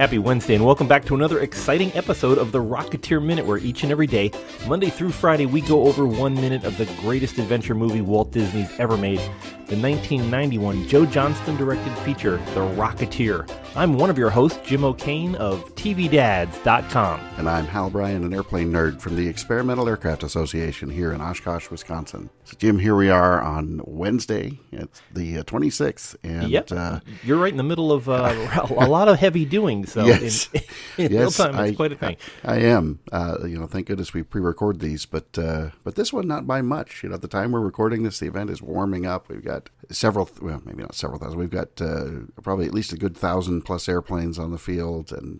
Happy Wednesday, and welcome back to another exciting episode of the Rocketeer Minute, where each and every day, Monday through Friday, we go over 1 minute of the greatest adventure movie Walt Disney's ever made, the 1991 Joe Johnston-directed feature, The Rocketeer. I'm one of your hosts, Jim O'Kane of TVDads.com. And I'm Hal Bryan, an airplane nerd from the Experimental Aircraft Association here in Oshkosh, Wisconsin. So, Jim, here we are on Wednesday. It's the 26th. And, yep, you're right in the middle of a lot of heavy doing, so yes. in real time, it's quite a thing. I am. Thank goodness we pre-record these, but this one, not by much. At the time we're recording this, the event is warming up. We've got maybe not several thousand. We've got probably at least a good 1,000 plus airplanes on the field, and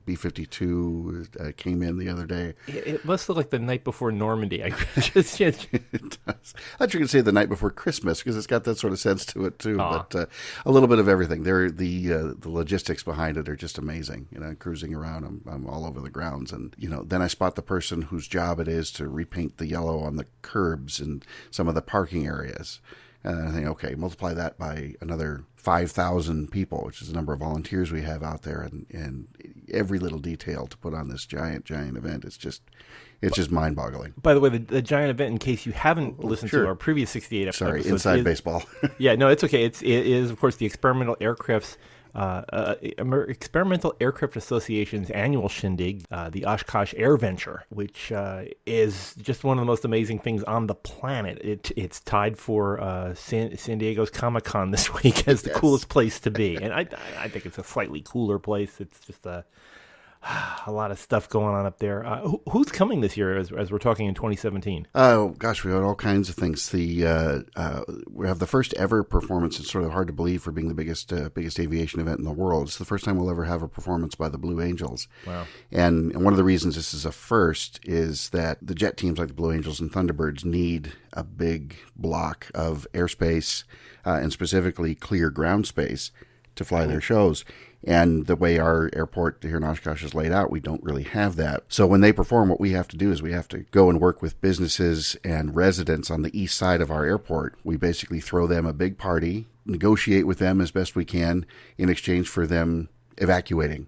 B-52 came in the other day. It must look like the night before Normandy. It does. I thought you could say the night before Christmas, because it's got that sort of sense to it too. Aww. But a little bit of everything. The logistics behind it are just amazing. Cruising around, I'm all over the grounds, and then I spot the person whose job it is to repaint the yellow on the curbs and some of the parking areas. And I think, okay, multiply that by another 5,000 people, which is the number of volunteers we have out there, and every little detail to put on this giant event. It's just mind-boggling. By the way, the giant event, in case you haven't listened to our previous 68 episodes. Sorry, inside baseball. Yeah, no, it's okay. It is, of course, the Experimental Aircraft Association's annual shindig, the Oshkosh Air Venture, which is just one of the most amazing things on the planet. It's tied for San Diego's Comic-Con this week as the coolest place to be. And I think it's a slightly cooler place. It's just a lot of stuff going on up there. Who's coming this year as we're talking in 2017? Oh, gosh, we have all kinds of things. We have the first ever performance. It's sort of hard to believe for being the biggest aviation event in the world. It's the first time we'll ever have a performance by the Blue Angels. Wow. And one of the reasons this is a first is that the jet teams like the Blue Angels and Thunderbirds need a big block of airspace, and specifically clear ground space, to fly their shows. And the way our airport here in Oshkosh is laid out, we don't really have that. So when they perform, what we have to do is we have to go and work with businesses and residents on the east side of our airport. We basically throw them a big party, negotiate with them as best we can in exchange for them evacuating.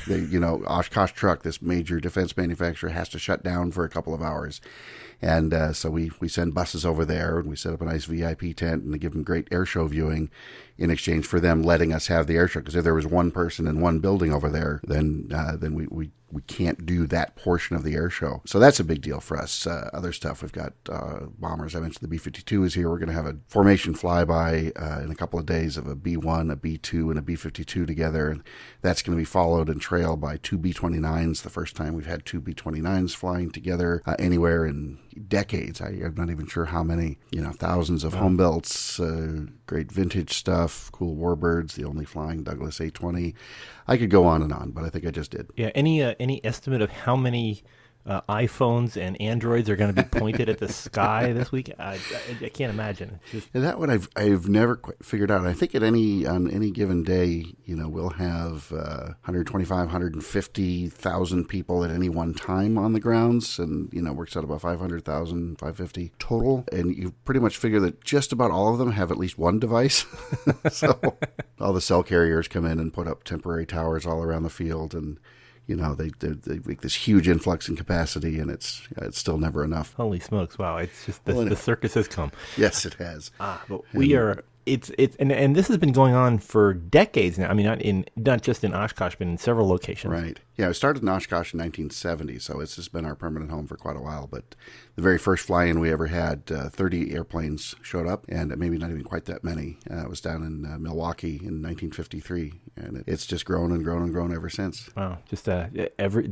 Oshkosh Truck, this major defense manufacturer, has to shut down for a couple of hours. And so we send buses over there, and we set up a nice VIP tent, and they give them great air show viewing in exchange for them letting us have the air show. Because if there was one person in one building over there, then we can't do that portion of the air show. So that's a big deal for us. Other stuff, we've got bombers. I mentioned the B-52 is here. We're going to have a formation flyby in a couple of days of a B-1, a B-2, and a B-52 together. And that's going to be followed and trailed by two B-29s. The first time we've had two B-29s flying together anywhere in decades. I'm not even sure how many, thousands of home builts, great vintage stuff, cool warbirds, the only flying Douglas A-20. I could go on, but I think I just did. Yeah. Any estimate of how many iPhones and Androids are going to be pointed at the sky this week? I can't imagine. And that one I've never quite figured out. I think on any given day, we'll have 125, 150,000 people at any one time on the grounds, and works out about 500,000, 550 total. And you pretty much figure that just about all of them have at least one device. So all the cell carriers come in and put up temporary towers all around the field, and they make this huge influx in capacity, and it's still never enough. Holy smokes! Wow, it's just the circus has come. Yes, it has. But we are. And this has been going on for decades now. I mean, not just in Oshkosh, but in several locations. Right. Yeah, it started in Oshkosh in 1970, so it's just been our permanent home for quite a while. But the very first fly-in we ever had, 30 airplanes showed up, and maybe not even quite that many. It was down in Milwaukee in 1953, and it's just grown and grown and grown ever since. Wow, just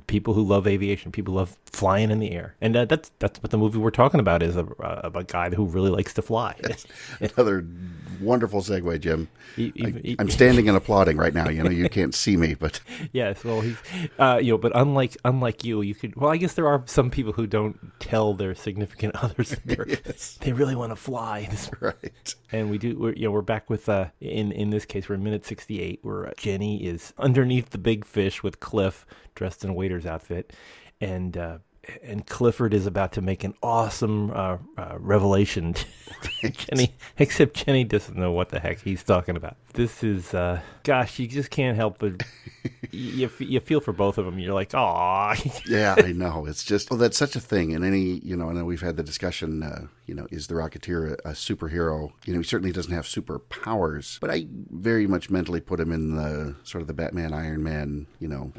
people who love aviation, people love flying in the air, and that's what the movie we're talking about is, a guy who really likes to fly. Another wonderful segue, Jim. I'm standing and applauding right now. You can't see me, but yes. Well, he's but unlike you could. Well, I guess there are some people who don't tell their significant others that they really want to fly. Right. And we do. We're back with in this case we're in minute 68, where Jenny is underneath the big fish with Cliff dressed in a waiter's outfit, and Clifford is about to make an awesome revelation to Jenny, except Jenny doesn't know what the heck he's talking about. This is, gosh, you just can't help but you feel for both of them. You're like, "Aw." Yeah, I know. It's just, well, that's such a thing. And I know we've had the discussion, is the Rocketeer a superhero? He certainly doesn't have superpowers, but I very much mentally put him in the sort of the Batman, Iron Man,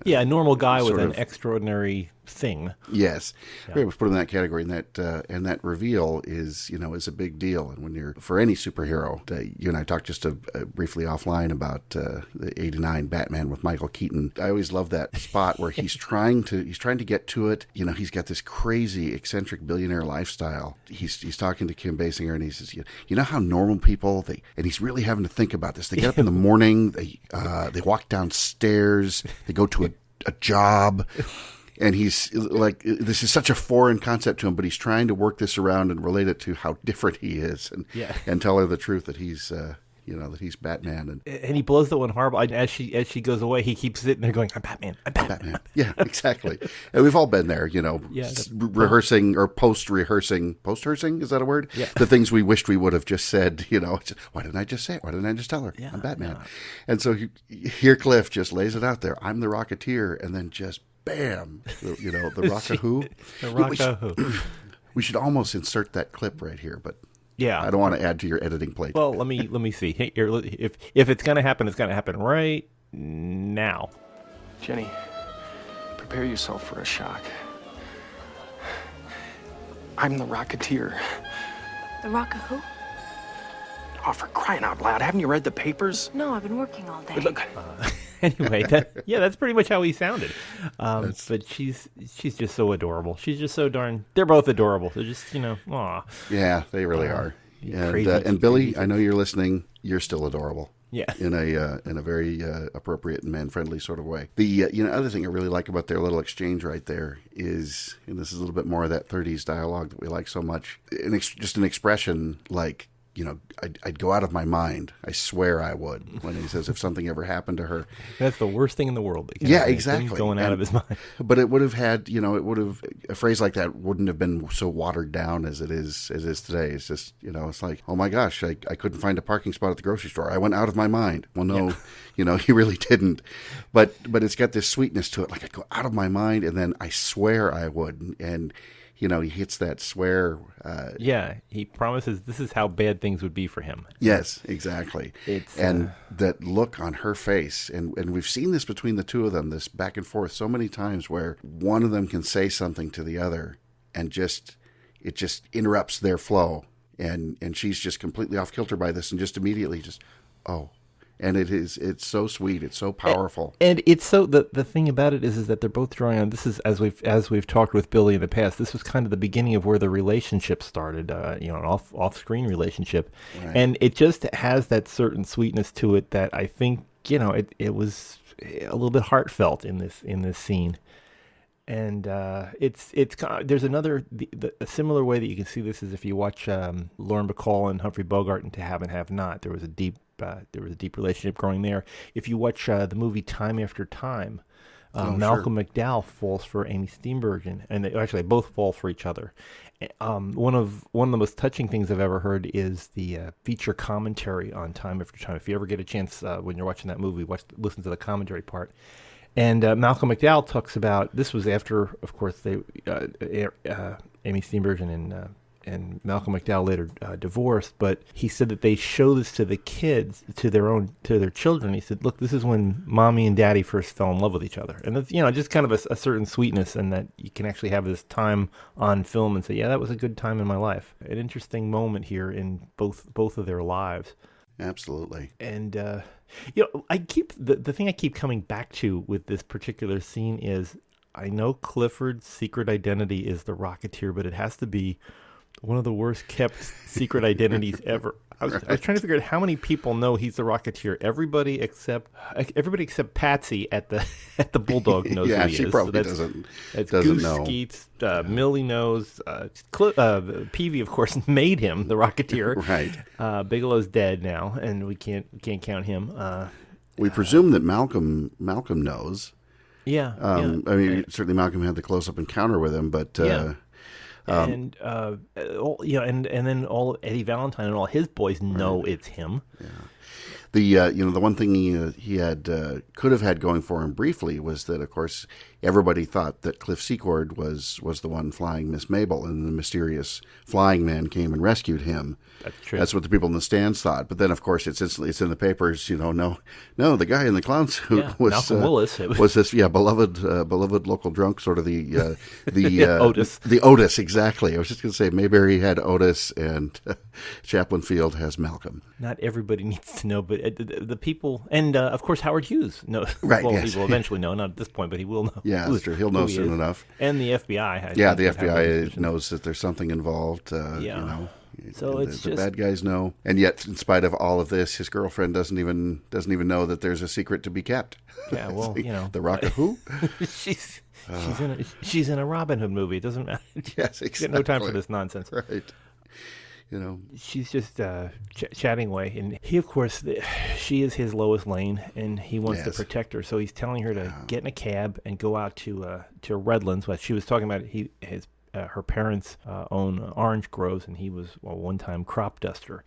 Yeah, a normal guy with an of- extraordinary thing. Yes, Yeah. very much put him in that category, and that reveal is a big deal. And when you're for any superhero, you and I talked just briefly offline about the '89 Batman with Michael Keaton. I always love that spot where he's trying to get to it. He's got this crazy eccentric billionaire lifestyle. He's talking to Kim Basinger, and he says, you know how normal people and he's really having to think about this. They get up in the morning, they walk downstairs, they go to a job. And he's like, this is such a foreign concept to him, but he's trying to work this around and relate it to how different he is, and tell her the truth that he's, that he's Batman. And he blows the one horrible. And as she goes away, he keeps sitting there going, "I'm Batman. I'm Batman." Yeah, exactly. And we've all been there, rehearsing or post-rehearsing. Post-rehearsing, is that a word? Yeah. The things we wished we would have just said, why didn't I just say it? Why didn't I just tell her? Yeah, I'm Batman. yeah. And so here Cliff just lays it out there. I'm the Rocketeer, and then just bam, the Rock-a-who. The Rock-a-who. We should almost insert that clip right here, but Yeah. I don't want to add to your editing plate. Well, let me see. Hey, here, if it's gonna happen, it's gonna happen right now. Jenny, prepare yourself for a shock. I'm the Rocketeer. The Rock-a-who? Oh, for crying out loud, haven't you read the papers? No, I've been working all day. Look, Anyway, that's pretty much how he sounded. But she's just so adorable. She's just so darn. They're both adorable. They're just aw. Yeah, they really are. crazy. And Billy, I know you're listening. You're still adorable. Yeah. In a very appropriate and man-friendly sort of way. The other thing I really like about their little exchange right there is, and this is a little bit more of that 30s dialogue that we like so much, just an expression like, I'd go out of my mind. I swear I would. When he says if something ever happened to her. That's the worst thing in the world. That can Yeah, happen. exactly. Him going out of his mind. But it would have had, a phrase like that wouldn't have been so watered down as it is today. It's just, it's like, oh my gosh, I couldn't find a parking spot at the grocery store. I went out of my mind. Well, no, he really didn't. But it's got this sweetness to it. Like I go out of my mind, and then I swear I would. And he hits that swear. Yeah, he promises this is how bad things would be for him. Yes, exactly. And that look on her face, and we've seen this between the two of them, this back and forth so many times where one of them can say something to the other, and it just interrupts their flow, and she's just completely off kilter by this, and just immediately oh. And it's so sweet, it's so powerful, and it's so the thing about it is that they're both drawing on. This is as we've talked with Billy in the past. This was kind of the beginning of where the relationship started, an off screen relationship, Right. And it just has that certain sweetness to it that I think it was a little bit heartfelt in this scene. And there's another a similar way that you can see this is if you watch Lauren Bacall and Humphrey Bogart in To Have and Have Not. There was a deep relationship growing there. If you watch the movie Time After Time, Malcolm McDowell falls for Amy Steenburgen, and they both fall for each other. One of the most touching things I've ever heard is the feature commentary on Time After Time. If you ever get a chance when you're watching that movie, listen to the commentary part. And Malcolm McDowell talks about, this was after, of course, they Amy Steenburgen and Malcolm McDowell later divorced, but he said that they show this to the kids, to their children. He said, look, this is when mommy and daddy first fell in love with each other. And it's, just kind of a certain sweetness, and that you can actually have this time on film and say, yeah, that was a good time in my life. An interesting moment here in both of their lives. Absolutely. And I keep the thing I keep coming back to with this particular scene is, I know Clifford's secret identity is the Rocketeer, but it has to be one of the worst kept secret identities ever. I was trying to figure out how many people know he's the Rocketeer. Everybody except Patsy at the Bulldog knows who he is. She probably doesn't Goose know. Skeets, Millie knows. Peavy, of course, made him the Rocketeer. Right. Bigelow's dead now, and we can't count him. We presume that Malcolm knows. Yeah. I mean, certainly Malcolm had the close-up encounter with him, but. And then all Eddie Valentine and all his boys know it's him. Yeah. The one thing he had could have had going for him briefly was that, of course, everybody thought that Cliff Secord was the one flying Miss Mabel, and the mysterious flying man came and rescued him. That's true. That's what the people in the stands thought. But then, of course, it's in the papers. No, the guy in the clown suit was Malcolm Willis. was this beloved local drunk, sort of the Otis. The Otis, exactly. I was just going to say Mayberry had Otis, and Chaplain Field has Malcolm. Not everybody needs to know, but the people, and of course Howard Hughes knows. Right, well, yes. he will eventually know, not at this point, but he will know. Yeah, that's true. He'll know soon enough. And the FBI. The FBI knows that there's something involved. So it's the just bad guys know, and yet, in spite of all of this, his girlfriend doesn't even know that there's a secret to be kept. Yeah, well, the Rocket who? she's in a Robin Hood movie. It doesn't matter. Yes, exactly. She's got no time for this nonsense. Right. She's just chatting away, and he, of course, she is his Lois Lane, and he wants to protect her. So he's telling her to get in a cab and go out to Redlands. What she was talking about, her parents own orange groves, and he was one time crop duster.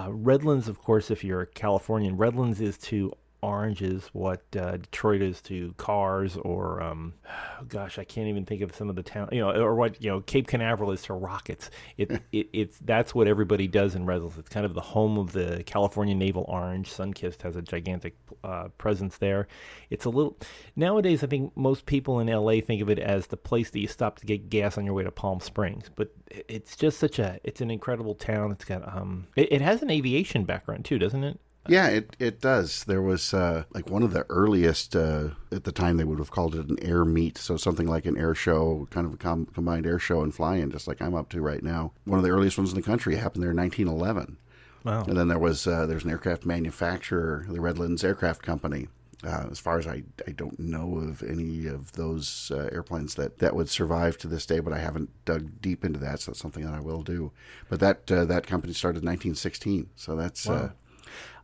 Redlands, of course, if you're a Californian, Redlands is to oranges what Detroit is to cars, or I can't even think of some of the town, or what Cape Canaveral is to rockets. It's that's what everybody does in Redlands. It's kind of the home of the California Naval Orange. Sunkist has a gigantic presence there. It's a little nowadays. I think most people in LA think of it as the place that you stop to get gas on your way to Palm Springs, but it's just it's an incredible town. It's got it has an aviation background too, doesn't it? Yeah, it does. There was one of the earliest, at the time they would have called it an air meet, so something like an air show, kind of a combined air show and fly-in, just like I'm up to right now. One of the earliest ones in the country happened there in 1911. Wow. And then there's an aircraft manufacturer, the Redlands Aircraft Company. As far as I don't know of any of those airplanes that would survive to this day, but I haven't dug deep into that, so that's something that I will do. But that company started in 1916, so that's... Wow.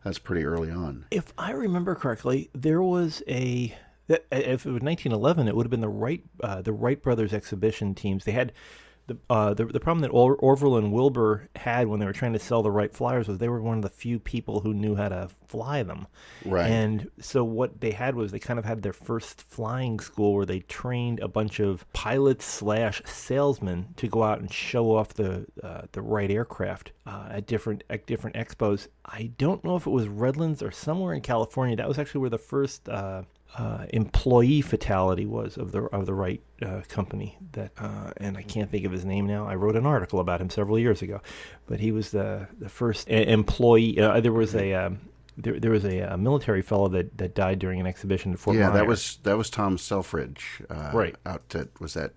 That's pretty early on. If I remember correctly, there was if it was 1911, it would have been the Wright brothers exhibition teams. They had the problem that Orville and Wilbur had when they were trying to sell the Wright Flyers was they were one of the few people who knew how to fly them. Right. And so what they had was they kind of had their first flying school where they trained a bunch of pilots / salesmen to go out and show off the Wright aircraft at different expos. I don't know if it was Redlands or somewhere in California. That was actually where the first employee fatality was of the Wright company. That and I can't think of his name now. I wrote an article about him several years ago, but he was the first employee. There was a military fellow that died during an exhibition at Fort Myers. that was Tom Selfridge. Right. Was that?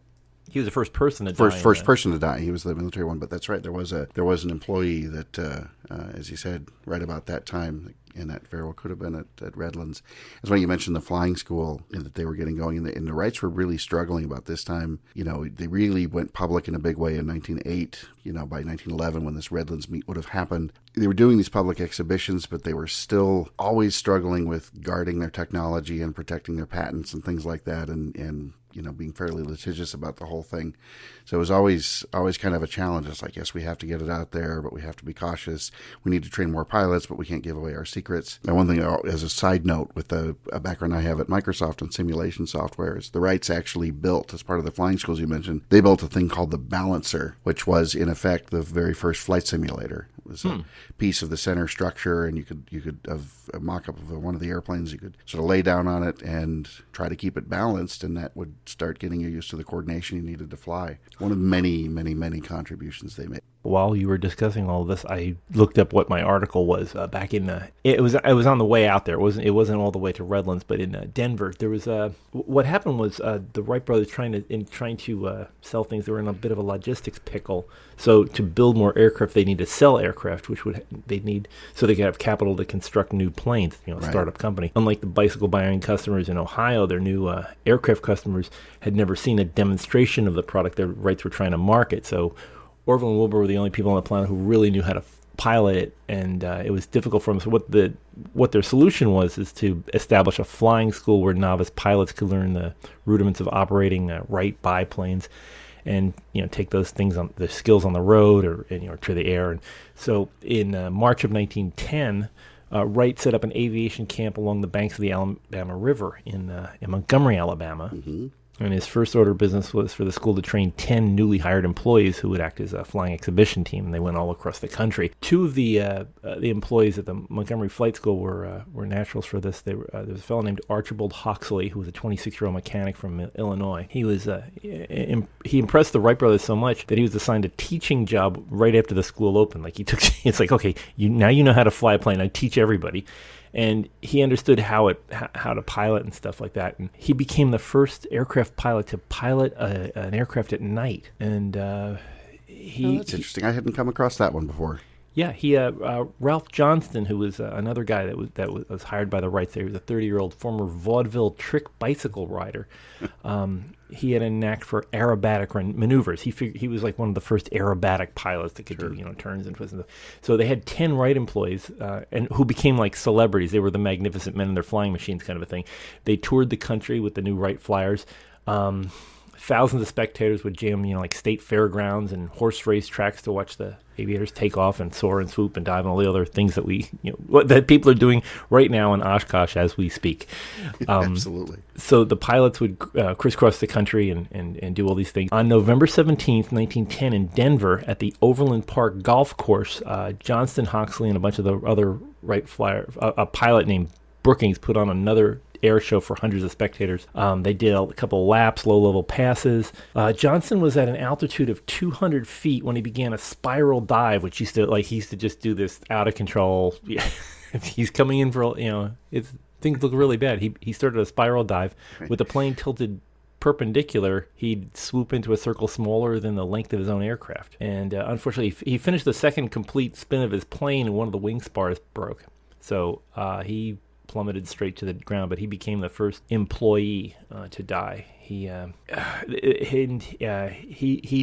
He was the first person to die. First person to die. He was the military one, but that's right. There was an employee that, as you said, right about that time, and that very well could have been at Redlands. That's why you mentioned the flying school and that they were getting going, and the Wrights were really struggling about this time. They really went public in a big way in 1908. By 1911, when this Redlands meet would have happened, they were doing these public exhibitions, but they were still always struggling with guarding their technology and protecting their patents and things like that, and being fairly litigious about the whole thing. So it was always kind of a challenge. It's like, yes, we have to get it out there, but we have to be cautious. We need to train more pilots, but we can't give away our secrets. And one thing, as a side note, with a background I have at Microsoft and simulation software, is the Wrights actually built, as part of the flying schools you mentioned, they built a thing called the Balancer, which was, in effect, the very first flight simulator. It was a piece of the center structure, and you could have a mock-up of one of the airplanes. You could sort of lay down on it and try to keep it balanced, and that would start getting you used to the coordination you needed to fly. One of many, many, many contributions they made. While you were discussing all of this, I looked up what my article was back in it was on the way out there. It wasn't all the way to Redlands, but in Denver, there was what happened was the Wright brothers trying to sell things. They were in a bit of a logistics pickle. So to build more aircraft, they need to sell aircraft, which they need so they could have capital to construct new planes. Right. Startup company. Unlike the bicycle buying customers in Ohio, their new aircraft customers had never seen a demonstration of the product the Wrights were trying to market. So Orville and Wilbur were the only people on the planet who really knew how to pilot it, and it was difficult for them. So what their solution was is to establish a flying school where novice pilots could learn the rudiments of operating Wright biplanes, and take those things on the skills on the road or to the air. And so in March of 1910, Wright set up an aviation camp along the banks of the Alabama River in Montgomery, Alabama. Mm-hmm. And his first order of business was for the school to train 10 newly hired employees who would act as a flying exhibition team. They went all across the country. Two of the employees at the Montgomery Flight School were naturals for this. There was a fellow named Archibald Hoxley, who was a 26-year-old mechanic from Illinois. He was he impressed the Wright brothers so much that he was assigned a teaching job right after the school opened. Like it's like, okay, now you know how to fly a plane. I teach everybody. And he understood how to pilot and stuff like that. And he became the first aircraft pilot to pilot an aircraft at night. And that's interesting. I hadn't come across that one before. Yeah, Ralph Johnston, who was another guy that was hired by the Wrights. He was a 30-year-old former vaudeville trick bicycle rider. He had a knack for aerobatic maneuvers. He was like one of the first aerobatic pilots that could do turns and twists and stuff. So they had 10 Wright employees and who became like celebrities. They were the magnificent men in their flying machines kind of a thing. They toured the country with the new Wright Flyers. Thousands of spectators would jam, like state fairgrounds and horse race tracks to watch the aviators take off and soar and swoop and dive and all the other things that that people are doing right now in Oshkosh as we speak. Absolutely. So the pilots would crisscross the country and do all these things. On November 17th, 1910, in Denver, at the Overland Park Golf Course, Johnston, Hoxley, and a bunch of the other Wright flyers, a pilot named Brookings, put on another air show for hundreds of spectators. They did a couple of laps, low-level passes. Johnson was at an altitude of 200 feet when he began a spiral dive, which he used to just do this out of control. He's coming in for, things look really bad. He started a spiral dive with the plane tilted perpendicular. He'd swoop into a circle smaller than the length of his own aircraft. And unfortunately, he finished the second complete spin of his plane and one of the wing spars broke. So he plummeted straight to the ground, but he became the first employee to die. He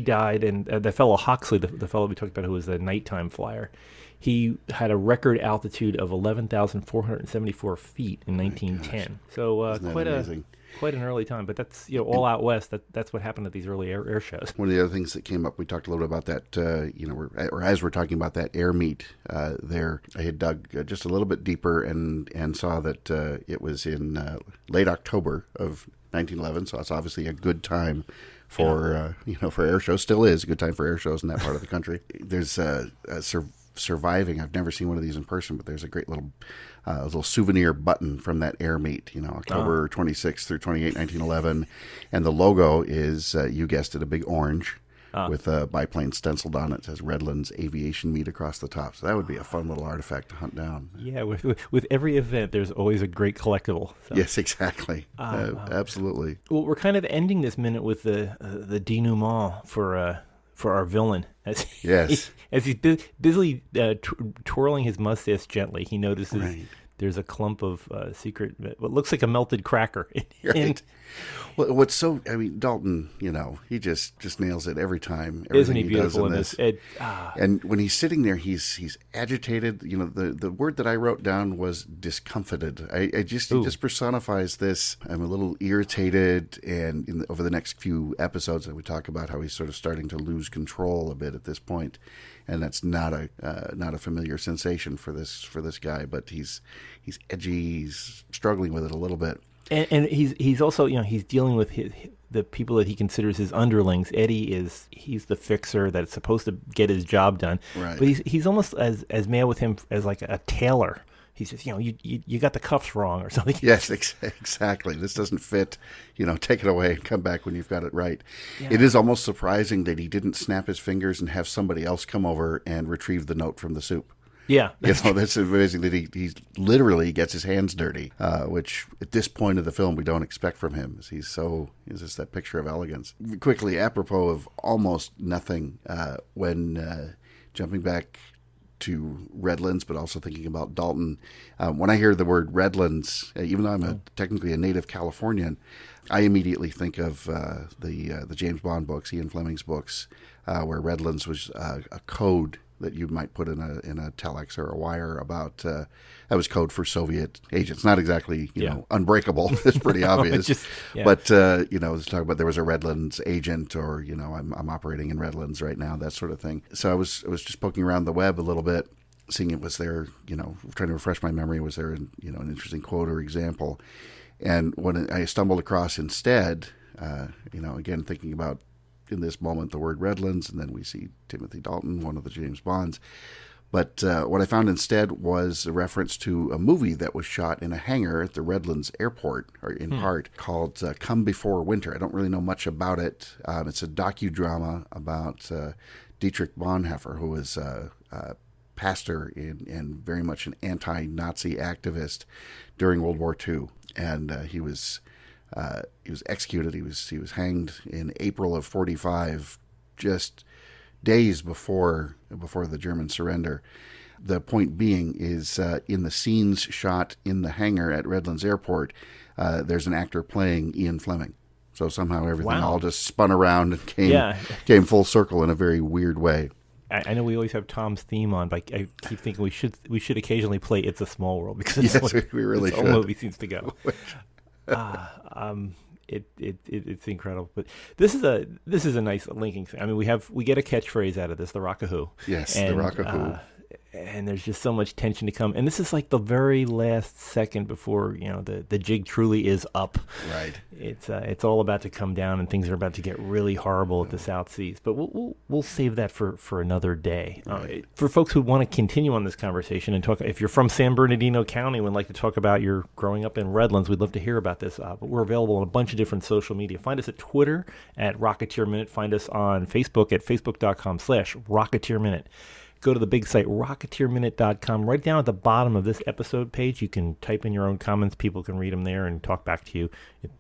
died, and the fellow Hoxley, the fellow we talked about who was a nighttime flyer, he had a record altitude of 11,474 feet in 1910. So quite an early time, but that's all out west. That's what happened at these early air shows. One of the other things that came up, we talked a little bit about that. As we're talking about that air meet there, I had dug just a little bit deeper and saw that it was in late October of 1911. So it's obviously a good time for for air shows. Still is a good time for air shows in that part of the country. There's surviving. I've never seen one of these in person, but there's a great little souvenir button from that air meet, October 26th through 28, 1911. And the logo is, you guessed it, a big orange with a biplane stenciled on it. It says Redlands Aviation Meet across the top. So that would be a fun little artifact to hunt down. Yeah, with every event, there's always a great collectible. So. Yes, exactly. Absolutely. Well, we're kind of ending this minute with the denouement for our villain. As he's busily twirling his mustache gently, he notices there's a clump of secret, what looks like a melted cracker. Right. Well, what's so, Dalton, he just nails it every time. Isn't he beautiful in this? And when he's sitting there, he's agitated. The word that I wrote down was discomfited. He just personifies this. I'm a little irritated, and over the next few episodes, we talk about how he's sort of starting to lose control a bit at this point, and that's not a familiar sensation for this guy. But he's edgy. He's struggling with it a little bit. And he's also, he's dealing with the people that he considers his underlings. Eddie he's the fixer that's supposed to get his job done. Right. But he's almost as mad with him as like a tailor. He's just, you got the cuffs wrong or something. Yes, exactly. This doesn't fit. Take it away and come back when you've got it right. Yeah. It is almost surprising that he didn't snap his fingers and have somebody else come over and retrieve the note from the soup. Yeah. That's amazing that he literally gets his hands dirty, which at this point of the film we don't expect from him. He's just that picture of elegance. Quickly, apropos of almost nothing, when jumping back to Redlands, but also thinking about Dalton, when I hear the word Redlands, even though I'm technically a native Californian, I immediately think of the James Bond books, Ian Fleming's books, where Redlands was a code that you might put in a telex or a wire about that was code for Soviet agents. Not exactly unbreakable. It's pretty obvious. But let's talk about there was a Redlands agent, or I'm operating in Redlands right now, that sort of thing. So I was just poking around the web a little bit, seeing it was there, trying to refresh my memory, was there, an interesting quote or example. And when I stumbled across instead, again, thinking about in this moment the word Redlands, and then we see Timothy Dalton, one of the James Bonds. But what I found instead was a reference to a movie that was shot in a hangar at the Redlands airport, or in part, called Come Before Winter. I don't really know much about it. It's a docudrama about Dietrich Bonhoeffer, who was a pastor and very much an anti-Nazi activist during World War II. And he was executed. He was hanged in April of 1945, just days before the German surrender. The point being is in the scenes shot in the hangar at Redlands Airport, there's an actor playing Ian Fleming. So somehow everything all just spun around and came full circle in a very weird way. I know we always have Tom's theme on, but I keep thinking we should occasionally play "It's a Small World" because we really should. The whole movie seems to go. It's incredible, but this is a nice linking thing. I mean, we get a catchphrase out of this, the Rockahoo. Yes, the Rockahoo. And there's just so much tension to come. And this is like the very last second before the jig truly is up. Right. It's all about to come down, and things are about to get really horrible at the South Seas. But we'll save that for another day. Right. For folks who want to continue on this conversation and talk, if you're from San Bernardino County and would like to talk about your growing up in Redlands, we'd love to hear about this. But we're available on a bunch of different social media. Find us at Twitter at Rocketeer Minute. Find us on Facebook at facebook.com/Rocketeer Minute. Go to the big site, rocketeerminute.com. Right down at the bottom of this episode page, you can type in your own comments. People can read them there and talk back to you.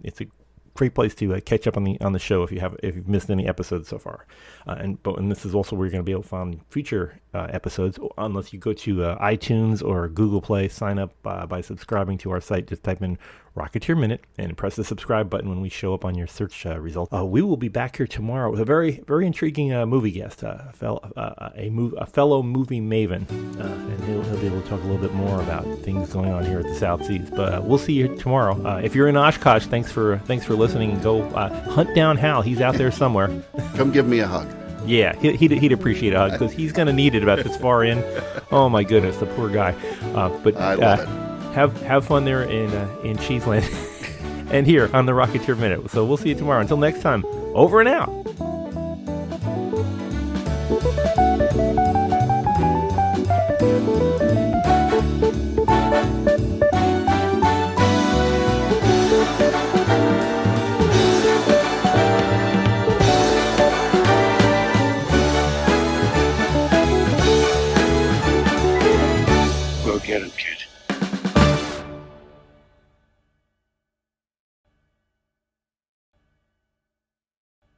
It's a great place to catch up on the show if you've missed any episodes so far. And this is also where you're going to be able to find future episodes, unless you go to iTunes or Google Play. Sign up by subscribing to our site. Just type in Rocketeer Minute and press the subscribe button when we show up on your search results. We will be back here tomorrow with a very, very intriguing movie guest, a fellow movie maven, and he'll be able to talk a little bit more about things going on here at the South Seas. But we'll see you tomorrow. If you're in Oshkosh, thanks for listening. Go hunt down Hal. He's out there somewhere. Come give me a hug. Yeah, he'd appreciate a hug because he's going to need it about this far in. Oh my goodness, the poor guy. But I love it. Have fun there in Cheeseland and here on the Rocketeer Minute. So we'll see you tomorrow. Until next time, over and out. Go get him, kid.